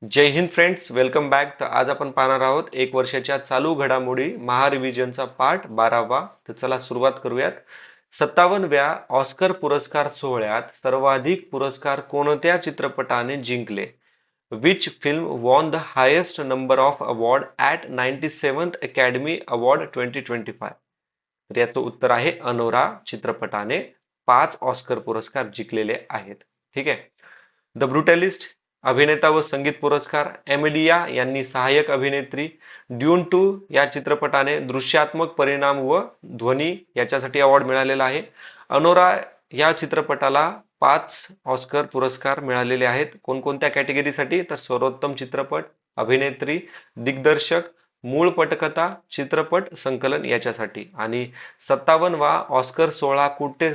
जय Hind friends, welcome back. तर आज आपण पाहणार आहोत एक वर्षाच्या चालू घडामोडी महारिव्हिजनचा पाठ 12वा. तर चला सुरुवात करूयात. 57व्या ऑस्कर पुरस्कार सोहळ्यात सर्वाधिक पुरस्कार कोणत्या चित्रपटाने जिंकले? Which film won the highest number of award at 97th academy award 2025? तर याचं उत्तर आहे अनोरा चित्रपटाने 5 ऑस्कर पुरस्कार जिंकलेले आहेत. ठीक आहे. द ब्रुटलिस्ट अभिनेता व संगीत पुरस्कार, एमिलिया यांनी सहाय्यक अभिनेत्री, ड्यून 2 या चित्रपटाने दृश्यात्मक परिणाम व ध्वनी याच्यासाठी अवॉर्ड मिळालेला आहे. अनोरा या चित्रपटाला 5 ऑस्कर पुरस्कार मिळालेले आहेत. कोणकोणत्या कॅटेगरीसाठी? तर सर्वोत्तम चित्रपट, अभिनेत्री, दिग्दर्शक, मूळ पटकथा, चित्रपट संकलन याच्यासाठी. आणि 57वा ऑस्कर सोहळा कुठे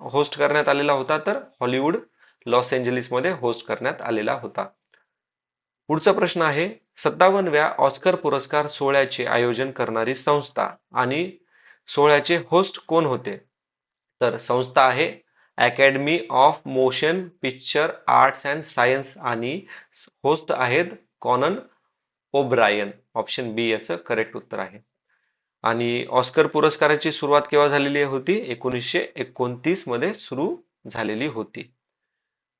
होस्ट करण्यात आलेला होता? तर हॉलिवूड लॉस एंजेलिस मध्ये होस्ट करण्यात आलेला होता. पुढचा प्रश्न आहे, 57व्या ऑस्कर पुरस्कार सोहळ्याचे आयोजन करणारी संस्था आणि सोहळ्याचे होस्ट कोण होते? तर संस्था आहे academy of motion picture arts and science आणि होस्ट आहेत कॉनन ओब्रायन. ऑप्शन बी याचं करेक्ट उत्तर आहे. आणि ऑस्कर पुरस्काराची सुरुवात केव्हा झालेली होती? 1929 मध्ये सुरू झालेली होती.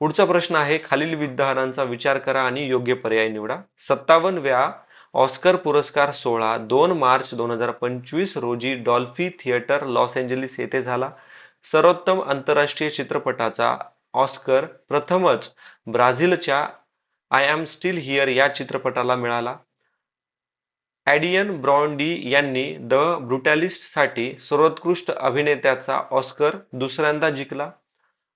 पुढचा प्रश्न आहे, खालील विधानांचा विचार करा आणि योग्य पर्याय निवडा. 57व्या ऑस्कर पुरस्कार सोहळा 2 मार्च 2025 रोजी डॉल्फी थिएटर लॉस एंजेलिस येथे झाला. सर्वोत्तम आंतरराष्ट्रीय चित्रपटाचा ऑस्कर प्रथमच ब्राझीलच्या आय एम स्टील हिअर या चित्रपटाला मिळाला. ॲडियन ब्रॉन्डी यांनी द ब्रुटॅलिस्टसाठी सर्वोत्कृष्ट अभिनेत्याचा ऑस्कर दुसऱ्यांदा जिंकला.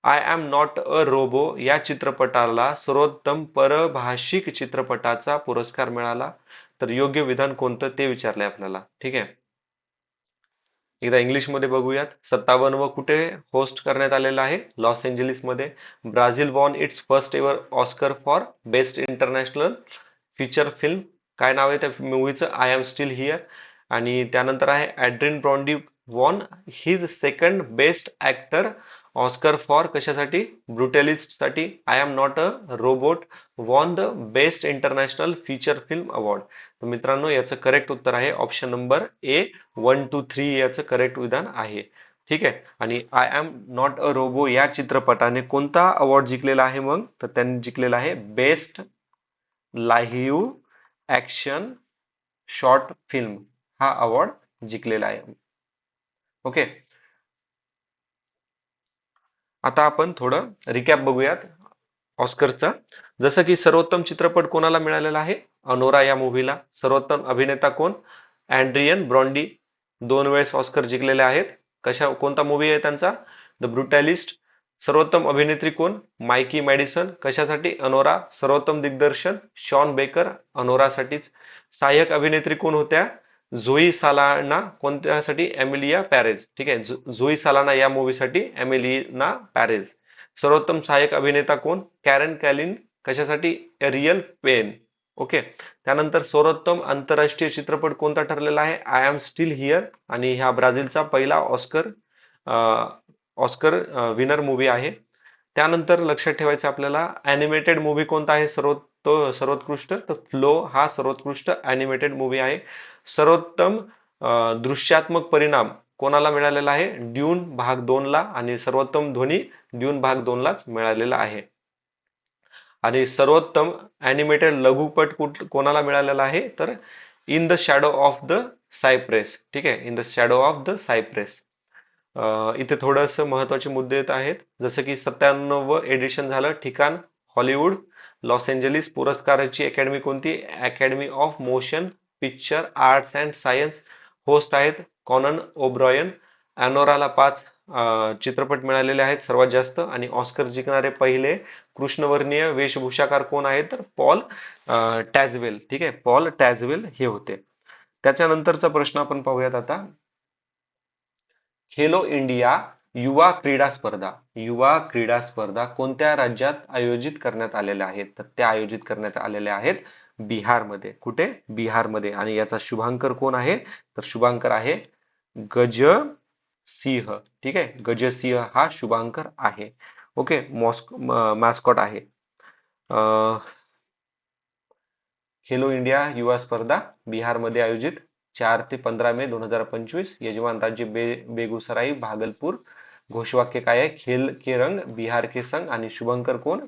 I am not a robot या चित्रपटाला सर्वोत्तम परभाषिक चित्रपटाचा पुरस्कार मिळाला. तर योग्य विधान कोणतं ते विचारलंय आपल्याला. ठीक आहे. एकदा इंग्लिश मध्ये बघूयात. 57व कुठे होस्ट करण्यात आलेलं आहे? लॉस एंजेलिस मध्ये. Brazil won its first ever Oscar for best international feature film. काय नाव आहे त्या मूवीचं? I am still here. आणि त्यानंतर आहे Adrien Brody won his second best actor Oscar for कशासाठी? ब्रुटलिस्ट साठी. I am not a robot won the best international feature film award. तर मित्रांनो, याचं करेक्ट उत्तर आहे ऑप्शन नंबर ए. 1, 2, 3 याचं करेक्ट विधान आहे. ठीक आहे. आणि I am not a robot या चित्रपटाने कोणता अवॉर्ड जिंकलेला आहे मग? तर त्यांनी जिंकलेला आहे best live action short film हा अवॉर्ड जिंकलेला आहे. ओके. आता आपण थोडं रिकॅप बघूयात ऑस्करचा. जसं की सर्वोत्तम चित्रपट कोणाला मिळालेला आहे? अनोरा या मूवीला. सर्वोत्तम अभिनेता कोण? अँड्रियन ब्रॉन्डी. 2 वेळेस ऑस्कर जिंकलेले आहेत. कोणता मूवी आहे त्यांचा? द ब्रुटॅलिस्ट. सर्वोत्तम अभिनेत्री कोण? मायकी मॅडिसन. कशासाठी? अनोरा. सर्वोत्तम दिग्दर्शन शॉन बेकर. अनोरासाठीच. सहाय्यक अभिनेत्री कोण होत्या? झोई सालाना. कोणत्यासाठी? एमिलिया पॅरेज. ठीक आहे. झोई सालाना या मूवीसाठी एमिलिना पॅरेज. सर्वोत्तम सहाय्यक अभिनेता कोण? Kieran Culkin. कशासाठी? Real pain. ओके. त्यानंतर सर्वोत्तम आंतरराष्ट्रीय चित्रपट कोणता ठरलेला आहे? I am still here. आणि हा ब्राझीलचा पहिला ऑस्कर विनर मूवी आहे. त्यानंतर लक्षात ठेवायचं आपल्याला, अॅनिमेटेड मूवी कोणता आहे सर्वोत्कृष्ट? तर फ्लो हा सर्वोत्कृष्ट अॅनिमेटेड मूवी आहे. सर्वोत्तम दृश्यात्मक परिणाम कोणाला मिळालेला आहे? ड्यून भाग 2 ला. आणि सर्वोत्तम ध्वनी ड्यून भाग 2 लाच मिळालेला आहे. आणि सर्वोत्तम अॅनिमेटेड लघुपट कोणाला मिळालेला आहे? तर in the shadow of the cypress. ठीक आहे. In the shadow of the cypress. इथे थोडंसं महत्वाचे मुद्दे येत आहेत. जसं की 97व एडिशन झालं. ठिकाण हॉलिवूड लॉस एंजेलिस. पुरस्काराची अकॅडमी कोणती? Academy of motion picture arts and science. Host आहेत कॉनन ओब्रॉयन. अॅनोराला 5 चित्रपट मिळालेले आहेत सर्वात जास्त. आणि ऑस्कर जिंकणारे पहिले कृष्णवर्णीय वेशभूषाकार कोण आहेत? तर पॉल टॅझवेल. ठीक आहे. पॉल टॅझवेल हे होते. त्याच्यानंतरचा प्रश्न आपण पाहूयात आता. खेलो इंडिया युवा क्रीडा स्पर्धा. युवा क्रीडा स्पर्धा कोणत्या राज्यात आयोजित करण्यात आलेल्या आहेत? तर त्या आयोजित करण्यात आलेल्या आहेत बिहारमध्ये. कुठे? बिहारमध्ये. आणि याचा शुभांकर कोण आहे? तर शुभांकर आहे गजसिंह. ठीक आहे. गजसिंह हा शुभांकर आहे. ओके. मॉस्क मॅस्कॉट आहे. खेलो इंडिया युवा स्पर्धा बिहारमध्ये आयोजित 4 ते 15 मे 2025. यजमान राज्य बेगुसराई भागलपूर. घोषवाक्य काय आहे? खेल के रंग बिहार के संग. आणि शुभंकर कोण?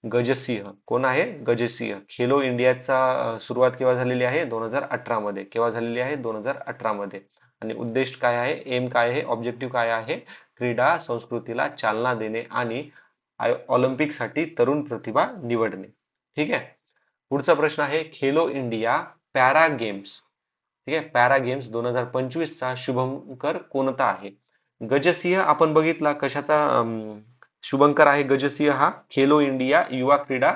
गजसिंह. कोण आहे? गजसिंह. खेलो इंडियाचा सुरुवात केव्हा झालेली आहे? 2018 मध्ये. केव्हा झालेली आहे? 2018 मध्ये. आणि उद्देश काय आहे? एम काय आहे? ऑब्जेक्टिव्ह काय आहे? क्रीडा संस्कृतीला चालना देणे आणि ऑलिम्पिकसाठी तरुण प्रतिभा निवडणे. ठीक आहे. पुढचा प्रश्न आहे खेलो इंडिया पॅरा गेम्स. ठीक आहे. पॅरा गेम्स 2025 चा शुभंकर कोणता आहे? गजसिंह आपण बघितला कशाचा शुभंकर आहे गजसिंह हा खेलो इंडिया युवा क्रीडा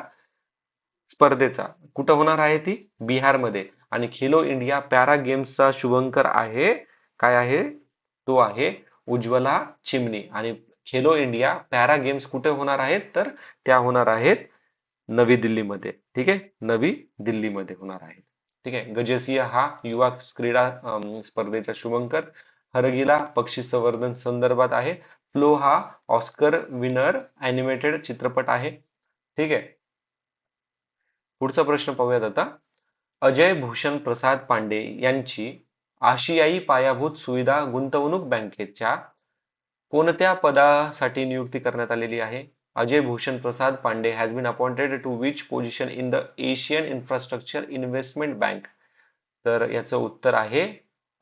स्पर्धेचा. कुठं होणार आहे ती? बिहारमध्ये. आणि खेलो इंडिया पॅरा गेम्सचा शुभंकर आहे काय आहे? तो आहे उज्ज्वला चिमणी. आणि खेलो इंडिया पॅरा गेम्स कुठे होणार आहेत? तर त्या होणार आहेत नवी दिल्लीमध्ये. ठीक आहे. नवी दिल्लीमध्ये होणार आहेत. ठीक आहे. गजसिंह हा युवा क्रीडा स्पर्धेचा शुभंकर. हरगिला पक्षी संवर्धन संदर्भात आहे. फ्लो हा ऑस्कर विनर अॅनिमेटेड चित्रपट आहे. ठीक आहे. पुढचा प्रश्न पाहूयात आता. अजय भूषण प्रसाद पांडे यांची आशियाई पायाभूत सुविधा गुंतवणूक बँकेच्या कोणत्या पदासाठी नियुक्ती करण्यात आलेली आहे? Ajay Bhushan Prasad Pandey has been appointed to which position in the Asian infrastructure investment bank? तर याचं उत्तर आहे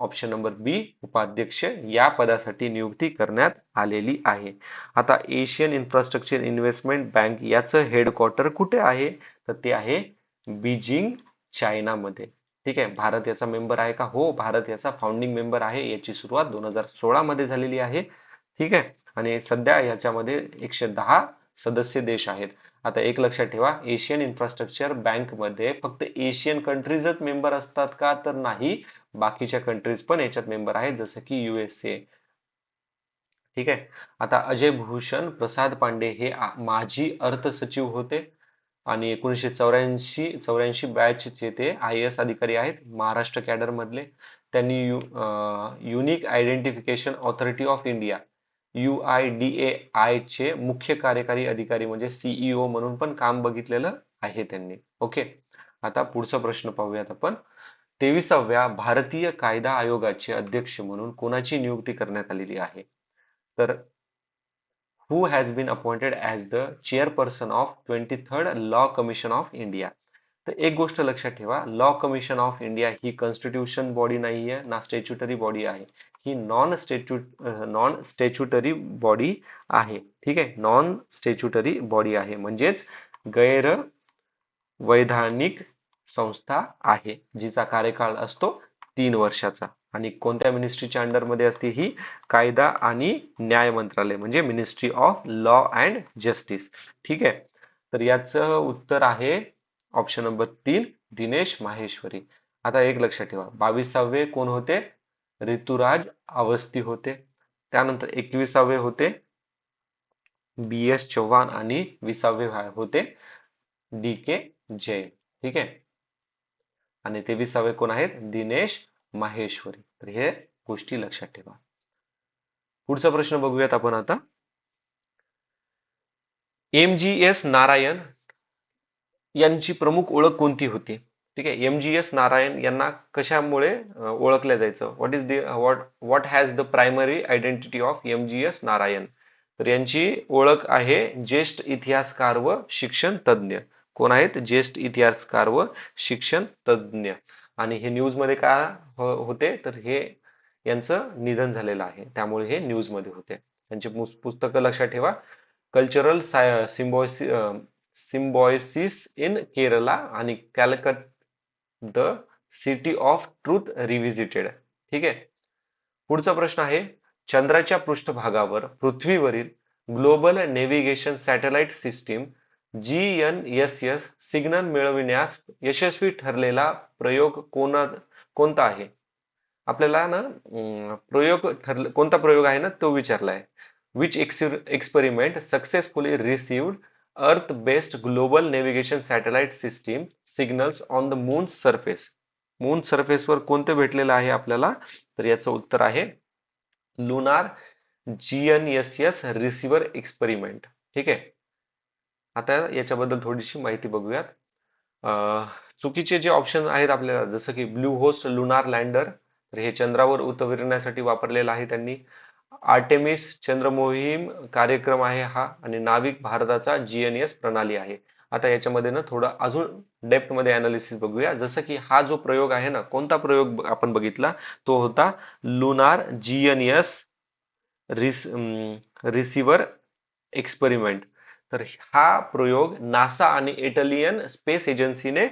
ऑप्शन नंबर बी, उपाध्यक्ष या पदासाठी नियुक्ती करण्यात आलेली आहे. आता एशियन इन्फ्रास्ट्रक्चर इन्व्हेस्टमेंट बँक याचं हेडक्वार्टर कुठे आहे? तर ते आहे बीजिंग, चायनामध्ये. ठीक आहे. भारत याचा मेंबर आहे का? हो, भारत याचा फाउंडिंग मेंबर आहे. याची सुरुवात 2016 मध्ये झालेली आहे. ठीक आहे. आणि सध्या याच्यामध्ये 110 सदस्य देश आहेत. आता एक लक्षात ठेवा, एशियन इन्फ्रास्ट्रक्चर बँक मध्ये फक्त एशियन कंट्रीजच मेंबर असतात का? तर नाही, बाकीच्या कंट्रीज पण याच्यात मेंबर आहेत, जसं की USA. ठीक आहे. आता अजय भूषण प्रसाद पांडे हे माजी अर्थ सचिव होते आणि 1984 बॅचचे ते IAS अधिकारी आहेत, महाराष्ट्र कॅडर मधले. त्यांनी unique identification authority of India UIDAI चे मुख्य कार्यकारी अधिकारी म्हणजे CEO म्हणून पण काम बघितलेलं आहे त्यांनी. ओके. आता पुढचा प्रश्न पाहूयात आपण. 23व्या भारतीय कायदा आयोगाचे अध्यक्ष म्हणून कोणाची नियुक्ती करण्यात आलेली आहे? तर who has been appointed as the chairperson of 23rd law commission of India? तर एक गोष्ट लक्षात ठेवा, law commission of India he constitution body नाहीये ना स्टॅच्युटरी बॉडी आहे. ही नॉन स्टॅच्युटरी बॉडी आहे. ठीक आहे. नॉन स्टॅच्युटरी बॉडी आहे म्हणजेच गैर वैधानिक संस्था आहे, जिचा कार्यकाळ असतो 3 वर्षाचा. आणि कोणत्या मिनिस्ट्रीच्या अंडरमध्ये असते ही? कायदा आणि न्याय मंत्रालय म्हणजे ministry of law and justice. ठीक आहे. तर याचं उत्तर आहे ऑप्शन नंबर 3, दिनेश माहेश्वरी. आता एक लक्षात ठेवा, 22वे कोण होते? ऋतुराज अवस्थी होते. त्यानंतर 21वे होते BS चव्हाण आणि 20वे होते DK जैन. ठीक आहे. आणि 23वे कोण आहेत? दिनेश माहेश्वरी. तर हे गोष्टी लक्षात ठेवा. पुढचा प्रश्न बघूयात आपण आता. MGS नारायण यांची प्रमुख ओळख कोणती होती? ठीक आहे. MGS नारायण यांना कशामुळे ओळखल्या जायचं? What has the primary identity of MGS Narayan? तर यांची ओळख आहे ज्येष्ठ इतिहासकार व शिक्षण तज्ञ. कोण आहेत? ज्येष्ठ इतिहासकार व शिक्षण तज्ञ. आणि हे न्यूज मध्ये का होते? तर हे यांचं निधन झालेलं आहे, त्यामुळे हे न्यूज मध्ये होते. त्यांची पुस्तकं लक्षात ठेवा. कल्चरल सिम्बॉयसिस इन केरला आणि Calicut the city of truth revisited. ठीक आहे. पुढचा प्रश्न आहे, चंद्राच्या पृष्ठभागावर पृथ्वीवरील global navigation satellite system GNSS signal मिळविण्यास यशस्वी ठरलेला प्रयोग कोणता आहे? आपल्याला ना कोणता प्रयोग आहे ना तो विचारलाय. विच एक्सपेरिमेंट सक्सेसफुली रिसिव्ड अर्थ based global navigation satellite system signals on the moon surface? Moon सरफेसवर कोणते भेटलेलं आहे आपल्याला? तर याचं उत्तर आहे लुनार GNSS रिसिव्हर एक्सपेरिमेंट. ठीक आहे. आता याच्याबद्दल थोडीशी माहिती बघूयात. चुकीचे जे ऑप्शन आहेत आपल्याला, जसं की ब्लू होस्ट लुनार लँडर, तर हे चंद्रावर उतरविण्यासाठी वापरलेलं आहे त्यांनी. आर्टेमिस चंद्र मोहीम कार्यक्रम आहे हा, आणि नाविक भारताचा जीएनएस प्रणाली आहे. आता याच्यामध्ये ना थोडं अजून डेप्थ मध्ये अनालिसिस बघूया. जसं की हा जो प्रयोग आहे ना, कोणता प्रयोग आपण बघितला, तो होता लुनार जीएनएस रिसिव्हर एक्सपेरिमेंट. तर हा प्रयोग नासा आणि इटालियन स्पेस एजन्सीने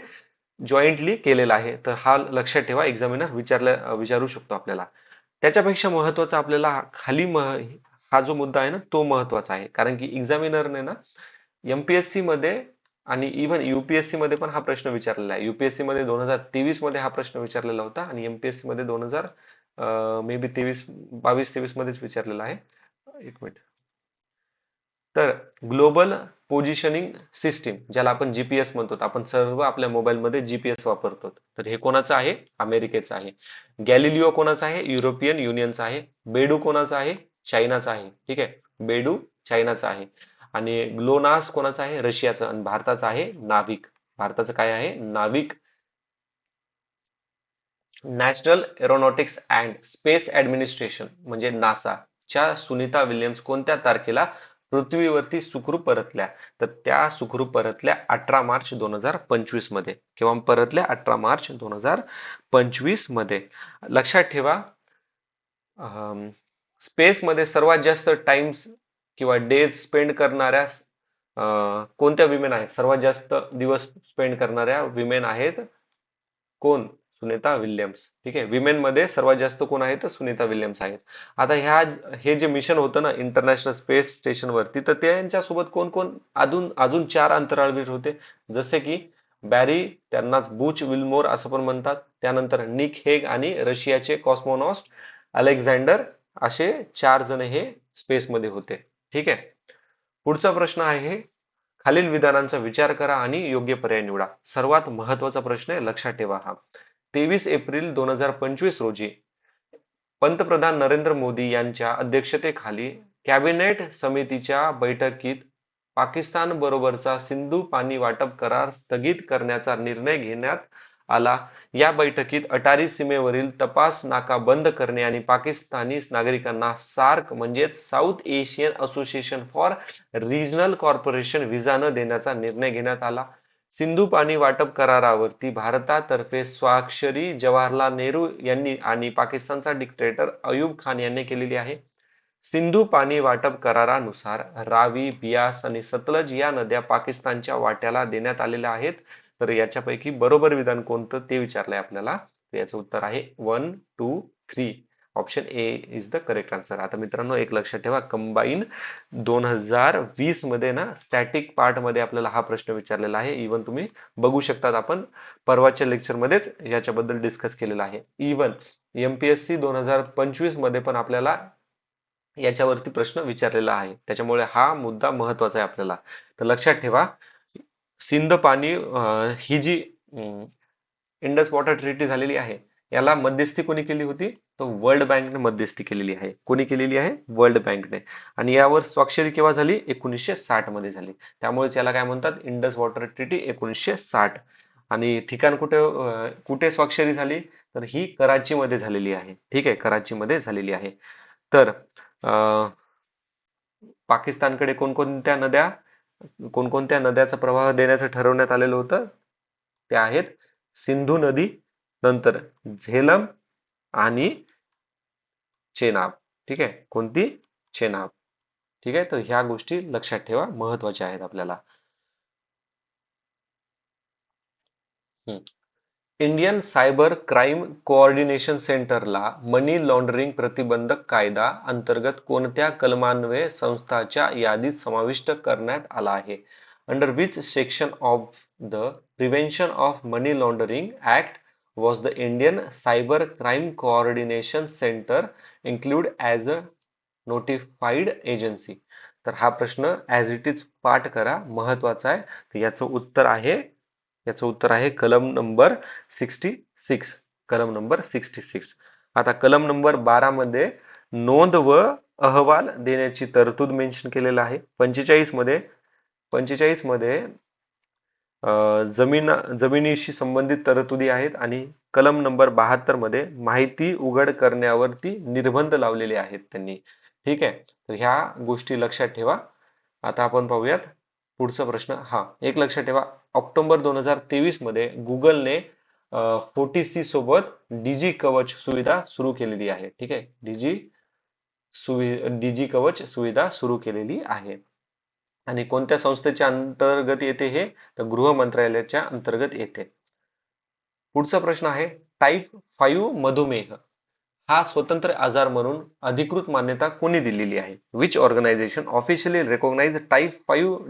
जॉईंटली केलेला आहे. तर हा लक्षात ठेवा, एक्झामिनर विचारू शकतो आपल्याला. त्याच्यापेक्षा महत्वाचा आपल्याला हा जो मुद्दा आहे ना, तो महत्वाचा आहे. कारण की एक्झामिनरने ना एमपीएससी मध्ये आणि इव्हन युपीएससी मध्ये पण हा प्रश्न विचारलेला आहे. युपीएससी मध्ये 2023 मध्ये हा प्रश्न विचारलेला होता, आणि एमपीएससी मध्ये 2000 मे बी 22-23 मध्येच विचारलेला आहे. एक मिनिट. तर ग्लोबल पोझिशनिंग सिस्टीम, ज्याला आपण जीपीएस म्हणतो, आपण सर्व आपल्या मोबाईलमध्ये जीपीएस वापरतो, तर हे कोणाचं आहे? अमेरिकेचं आहे. गॅलिलिओ कोणाचा आहे? युरोपियन युनियनचा आहे. बेडू कोणाचा आहे? चायनाचा आहे. ठीक आहे, बेडू चायनाचा आहे. आणि ग्लोनास कोणाचा आहे? रशियाचं. आणि भारताचं आहे नाविक. भारताचं काय आहे? नाविक. National aeronautics and space administration म्हणजे नासा च्या सुनीता विल्यम्स कोणत्या तारखेला पृथ्वीवरती सुखरूप परतल्या? तर त्या सुखरूप परतल्या 18 मार्च 2025 मध्ये. केव्हा परतल्या? 18 मार्च 2025 मध्ये. लक्षात ठेवा, स्पेस मध्ये सर्वात जास्त टाइम्स किंवा डेज स्पेंड करणाऱ्या कोणत्या विमेन आहेत? सर्वात जास्त दिवस स्पेंड करणाऱ्या विमेन आहेत कोण? सुनीता विल्यम्स. ठीक आहे, विमेन मध्ये सर्वात जास्त कोण आहेत? तर सुनीता विल्यम्स आहेत. आता हे जे मिशन होतं ना इंटरनॅशनल स्पेस स्टेशन वरती, तर त्यांच्यासोबत कोण कोण अजून अजून 4 अंतराळवीर होते. जसे की बॅरी, त्यांनाच बुच विल्मोर असं पण म्हणतात. त्यानंतर निक हेग आणि रशियाचे कॉस्मोनॉस्ट अलेक्झांडर, असे 4 जण हे स्पेस मध्ये होते. ठीक आहे. पुढचा प्रश्न आहे, खालील विधानांचा विचार करा आणि योग्य पर्याय निवडा. सर्वात महत्वाचा प्रश्न आहे, लक्षात ठेवा हा. 23 एप्रिल 2025 रोजी पंतप्रधान नरेंद्र मोदी यांच्या अध्यक्षतेखाली कॅबिनेट समितीच्या बैठकीत पाकिस्तान बरोबरचा सिंधू पाणी वाटप करार स्थगित करण्याचा निर्णय घेण्यात आला. या बैठकीत अटारी सीमेवरील तपास नाका बंद करणे आणि पाकिस्तानी नागरिकांना सार्क म्हणजेच south Asian association for regional corporation visa न देण्याचा निर्णय घेण्यात आला. सिंधू पाणी वाटप करारावरती भारतातर्फे स्वाक्षरी जवाहरलाल नेहरू यांनी आणि पाकिस्तानचा डिक्टेटर अयूब खान यांनी केलेली आहे. सिंधू पाणी वाटप करारानुसार रावी, बियास आणि सतलज या नद्या पाकिस्तानच्या वाट्याला देण्यात आलेल्या आहेत. तर याच्यापैकी बरोबर विधान कोणतं ते विचारलंय आपल्याला. तर याचं उत्तर आहे 1, 2, 3. Option A is the correct answer. आता मित्रांनो, एक लक्षात ठेवा, कंबाईन 2020 मध्ये ना स्टॅटिक पार्ट मध्ये आपल्याला हा प्रश्न विचारलेला आहे. इव्हन तुम्ही बघू शकतात, आपण परवाच्या लेक्चर मध्येच याच्याबद्दल डिस्कस केलेला आहे. इव्हन एमपीएससी 2025 मध्ये पण आपल्याला याच्यावरती प्रश्न विचारलेला आहे. त्याच्यामुळे हा मुद्दा महत्वाचा आहे आपल्याला. तर लक्षात ठेवा, सिंध पाणी ही जी इंडस वॉटर ट्रीटी झालेली आहे, याला मध्यस्थी कोणी केली होती? तो वर्ल्ड बँकने मध्यस्थी केलेली आहे. कोणी केलेली आहे? वर्ल्ड बँकने. आणि यावर स्वाक्षरी केव्हा झाली? 1960 मध्ये झाली. त्यामुळे याला काय म्हणतात? Indus water treaty 1960. आणि ठिकाण कुठे स्वाक्षरी झाली? तर ही कराची मध्ये झालेली आहे. ठीक आहे, कराची मध्ये झालेली आहे. तर अं, पाकिस्तानकडे कोणकोणत्या नद्याचा प्रवाह देण्याचं ठरवण्यात आलेलं होतं? त्या आहेत सिंधू नदी, नंतर झेलम आणि चेनाब. ठीक आहे, कोणती? चेनाब. ठीक आहे, तर ह्या गोष्टी लक्षात ठेवा, महत्वाच्या आहेत आपल्याला. हम्म. इंडियन सायबर क्राईम कोऑर्डिनेशन सेंटरला मनी लॉन्ड्रिंग प्रतिबंधक कायदा अंतर्गत कोणत्या कलमान्वये संस्थाच्या यादीत समाविष्ट करण्यात आला आहे? Under which section of the prevention of money laundering act was the Indian cyber crime coordination centre include as a notified agency? तर हा प्रश्न ऍज इट इज पाठ करा, महत्वाचा आहे. तर याचं उत्तर आहे कलम नंबर 66. कलम नंबर 66. आता कलम नंबर 12 मध्ये नोंद व अहवाल देण्याची तरतूद मेन्शन केलेला आहे. 45 मध्ये जमिनीशी संबंधित तरतुदी आहेत आणि कलम नंबर 72 मध्ये माहिती उघड करण्यावरती निर्बंध लावलेले आहेत त्यांनी. ठीक आहे, तर ह्या गोष्टी लक्षात ठेवा. आता आपण पाहूयात पुढचा प्रश्न. हा एक लक्षात ठेवा, ऑक्टोबर 2023 मध्ये गुगलने 40C सोबत डीजी कवच सुविधा सुरू केलेली आहे. ठीक आहे, डीजी कवच सुविधा सुरू केलेली आहे. आणि कोणत्या संस्थेच्या अंतर्गत येते हे? तर गृह मंत्रालयाच्या अंतर्गत येते. पुढचा प्रश्न आहे, टाईप 5 मधुमेह हा स्वतंत्र आजार म्हणून अधिकृत मान्यता कोणी दिलेली आहे? Which organization officially recognize type 5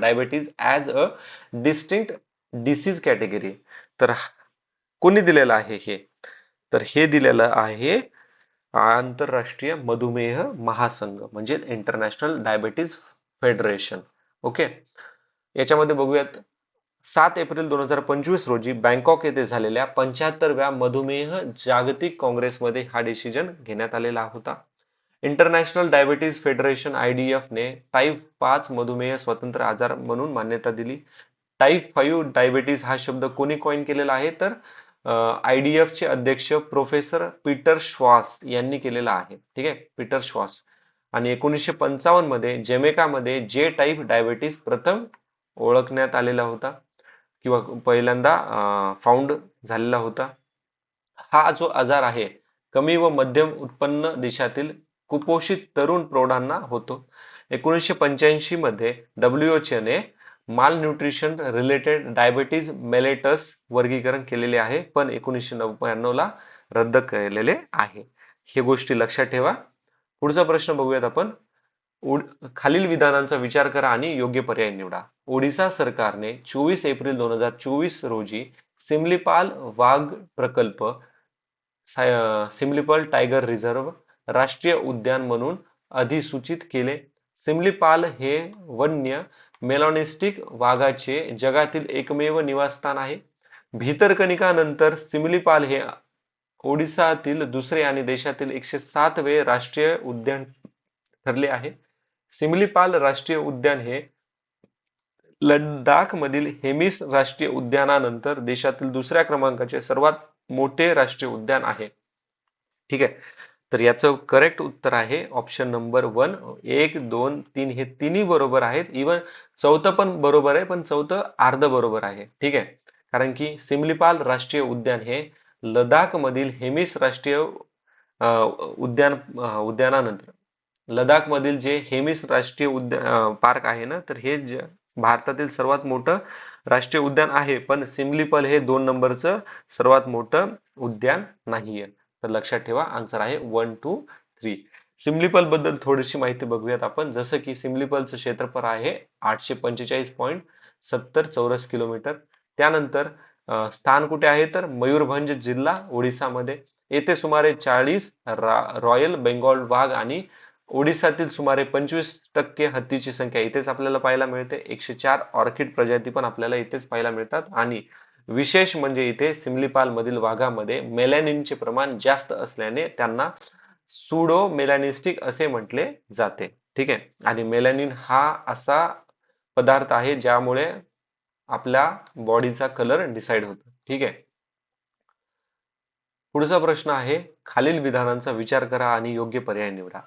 diabetes as a distinct disease category? तर कोणी दिलेलं आहे हे? तर हे दिलेलं आहे आंतरराष्ट्रीय मधुमेह महासंघ, म्हणजे इंटरनॅशनल डायबिटीज फेडरेशन. ओके, याच्यामध्ये बघूयात, 7 एप्रिल 2025 रोजी बँकॉक येथे झालेल्या 75व्या मधुमेह जागतिक काँग्रेसमध्ये हा डिसिजन घेण्यात आलेला होता. इंटरनॅशनल डायबिटीज फेडरेशन IDF ने टाईप 5 मधुमेह स्वतंत्र आजार म्हणून मान्यता दिली. टाईप 5 डायबिटीज हा शब्द कोणी कॉइन केलेला आहे? तर IDF चे अध्यक्ष प्रोफेसर पीटर श्वास यांनी केलेला आहे. ठीक आहे, पीटर श्वास. आणि 1955 मध्ये जमैकामध्ये जे टाईप डायबिटीज प्रथम ओळखण्यात आलेला होता किंवा पहिल्यांदा फाउंड झालेला होता. हा जो आजार आहे कमी व मध्यम उत्पन्न देशातील कुपोषित तरुण प्रौढांना होतो. 1985 मध्ये WHO ने माल न्यूट्रिशन रिलेटेड डायबिटीज मेलेटस वर्गीकरण केलेले आहे, पण 1999 ला रद्द केलेले आहे. हे गोष्टी लक्षात ठेवा. पुढचा प्रश्न बघूयात आपण. खालील विधानांचा विचार करा आणि योग्य पर्याय निवडा. ओडिसा सरकारने 24 एप्रिल 2024 रोजी सिमलीपाल वाघ प्रकल्प, सिमलीपाल टायगर रिझर्व राष्ट्रीय उद्यान म्हणून अधिसूचित केले. सिमलीपाल हे वन्य मेलॅनिस्टिक वाघाचे जगातील एकमेव निवासस्थान आहे. भितरकनिका नंतर सिमलीपाल हे ओडिसातील दुसरे आणि देशातील 107वे राष्ट्रीय उद्यान ठरले आहे. सिमलीपाल राष्ट्रीय उद्यान हे लडाख मधील हेमिस राष्ट्रीय उद्यानानंतर देशातील दुसऱ्या क्रमांकाचे सर्वात मोठे राष्ट्रीय उद्यान आहे. ठीक आहे, तर याचं करेक्ट उत्तर आहे ऑप्शन नंबर 1. 1, 2, 3 हे तिन्ही बरोबर आहेत. इवन चौथं पण बरोबर आहे, पण चौथं अर्ध बरोबर आहे. ठीक आहे, कारण की सिमलीपाल राष्ट्रीय उद्यान हे लडाख मधील हेमिस राष्ट्रीय उद्यानानंतर लडाख मधील जे हेमिस राष्ट्रीय उद्यान पार्क आहे ना, तर हे भारतातील सर्वात मोठं राष्ट्रीय उद्यान आहे, पण सिमलीपाल हे 2 नंबरचं सर्वात मोठं उद्यान नाहीये. तर लक्षात ठेवा, आन्सर आहे 1, 2, 3. सिमलीपाल बद्दल थोडीशी माहिती बघूयात आपण. जसं की सिमलीपालचं क्षेत्रफळ आहे 845.70 चौरस किलोमीटर. त्यानंतर स्थान कुठे आहे? तर मयूरभंज जिल्हा ओडिसामध्ये. येथे सुमारे 40 रॉयल बेंगॉल वाघ आणि ओडिसातील सुमारे 25% हत्तीची संख्या इथेच आपल्याला पाहायला मिळते. 104 ऑर्किड प्रजाती पण आपल्याला इथेच पाहायला मिळतात. आणि विशेष म्हणजे इथे सिमलीपाल मधील वाघामध्ये मेलॅनिनचे प्रमाण जास्त असल्याने त्यांना सुडो मेलॅनिस्टिक असे म्हटले जाते. ठीक आहे, आणि मेलॅनिन हा असा पदार्थ आहे ज्यामुळे आपल्या बॉडीचा कलर डिसाइड होतो. ठीक आहे, पुढचा प्रश्न आहे, खालील विधानांचा विचार करा आणि योग्य पर्याय निवडा.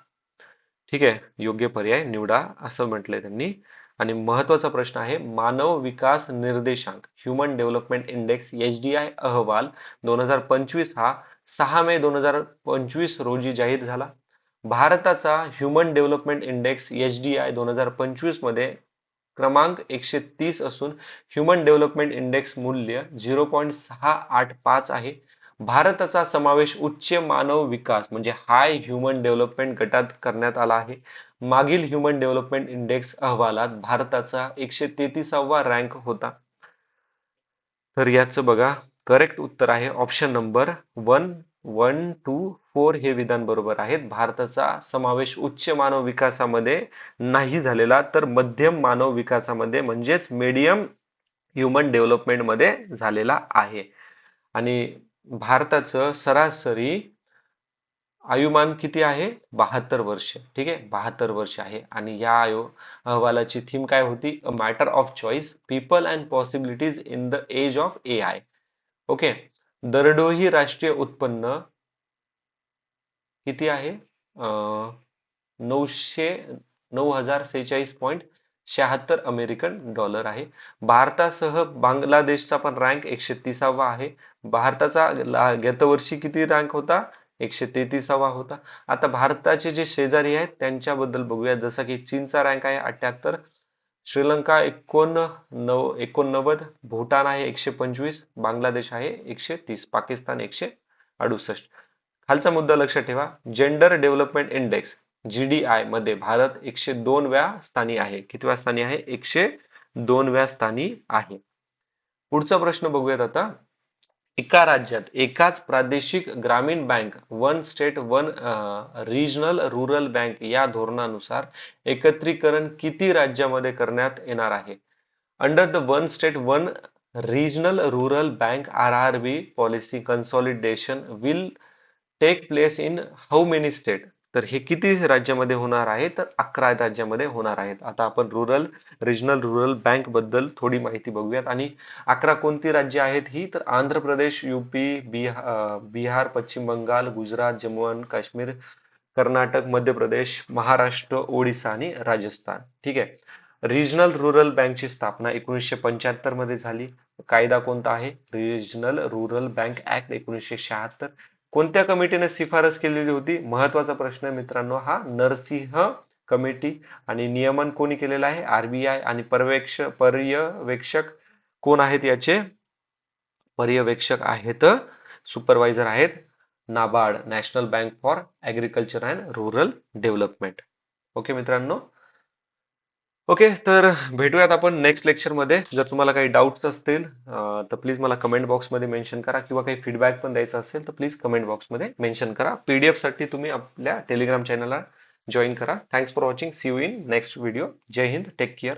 ठीक आहे, योग्य पर्याय निवडा असं म्हटलंय त्यांनी. आणि महत्वाचा प्रश्न आहे, मानव विकास निर्देशांक ह्युमन डेव्हलपमेंट इंडेक्स HDI अहवाल 2025 हा 6 मे 2025 रोजी जाहीर झाला. भारताचा ह्युमन डेव्हलपमेंट इंडेक्स HDI 2025 मध्ये क्रमांक 130 असून ह्युमन डेव्हलपमेंट इंडेक्स मूल्य 0.685 आहे. भारताचा समावेश उच्च मानव विकास म्हणजे हाय ह्युमन डेव्हलपमेंट गटात करण्यात आला आहे. मागील ह्युमन डेव्हलपमेंट इंडेक्स अहवालात भारताचा 133वा रँक होता. तर याचं बघा, करेक्ट उत्तर आहे ऑप्शन नंबर 1, 1, 2, 4 हे विधान बरोबर आहेत. भारताचा समावेश उच्च मानव विकासामध्ये नाही झालेला, तर मध्यम मानव विकासामध्ये म्हणजेच मीडियम ह्युमन डेव्हलपमेंट मध्ये झालेला आहे. आणि भारताचं सरासरी आयुमान किती आहे? 72 वर्ष. ठीक आहे, 72 वर्ष आहे. आणि या अहवालाची थीम काय होती? A matter of choice, people and possibilities in the age of AI. Okay. दरडोई राष्ट्रीय उत्पन्न किती आहे? 900 9,046.76 अमेरिकन डॉलर आहे. भारतासह बांगलादेशचा पण रँक 130वा आहे. भारताचा गतवर्षी किती रँक होता? 133वा होता. आता भारताचे जे शेजारी आहेत त्यांच्याबद्दल बघूया. जसं की चीनचा रँक आहे 78, श्रीलंका 89, भूटान आहे 125, बांगलादेश आहे 130, पाकिस्तान 168. खालचा मुद्दा लक्षात ठेवा. जेंडर डेव्हलपमेंट इंडेक्स GDI मध्ये भारत 102व्या स्थानी आहे. कितव्या स्थानी आहे? 102व्या स्थानी आहे. पुढचा प्रश्न बघूयात आता. एका राज्यात एकाच प्रादेशिक ग्रामीण bank, one state one regional rural bank या धोरणानुसार एकत्रीकरण किती राज्यामध्ये करण्यात येणार आहे? Under the one state one regional rural bank RRB policy consolidation will take place in how many state? तर हे किती राज्यामध्ये होणार आहे? तर 11 राज्यामध्ये होणार आहेत. आता आपण रिजनल रुरल बँक बद्दल थोडी माहिती बघूयात. आणि 11 कोणती राज्य आहेत ही? तर आंध्र प्रदेश, UP, बिहार, पश्चिम बंगाल, गुजरात, जम्मू आणि काश्मीर, कर्नाटक, मध्य प्रदेश, महाराष्ट्र, ओडिसा आणि राजस्थान. ठीक आहे. रिजनल रुरल बँकची स्थापना 1975 मध्ये झाली. कायदा कोणता आहे? Regional rural bank act 1976. कोणत्या कमिटीने शिफारस केलेली होती? महत्वाचा प्रश्न आहे मित्रांनो हा. नरसिंह कमिटी. आणि नियमन कोणी केलेलं आहे? RBI. आणि पर्यवेक्षक कोण आहेत याचे? पर्यवेक्षक आहेत, सुपरवायझर आहेत NABARD, national bank for agriculture and rural development. Okay मित्रांनो. ओके, तर भेटूयात आपण नेक्स्ट लेक्चर मध्ये. जर तुम्हाला काही डाऊट्स असतील तर प्लीज मला कमेंट बॉक्समध्ये मेन्शन करा, किंवा काही फीडबॅक पण द्यायचा असेल तर प्लीज कमेंट बॉक्समध्ये मेन्शन करा. PDF साठी तुम्ही आपल्या टेलिग्राम चॅनलला जॉईन करा. Thanks for watching. See you in next video. जय हिंद. Take care.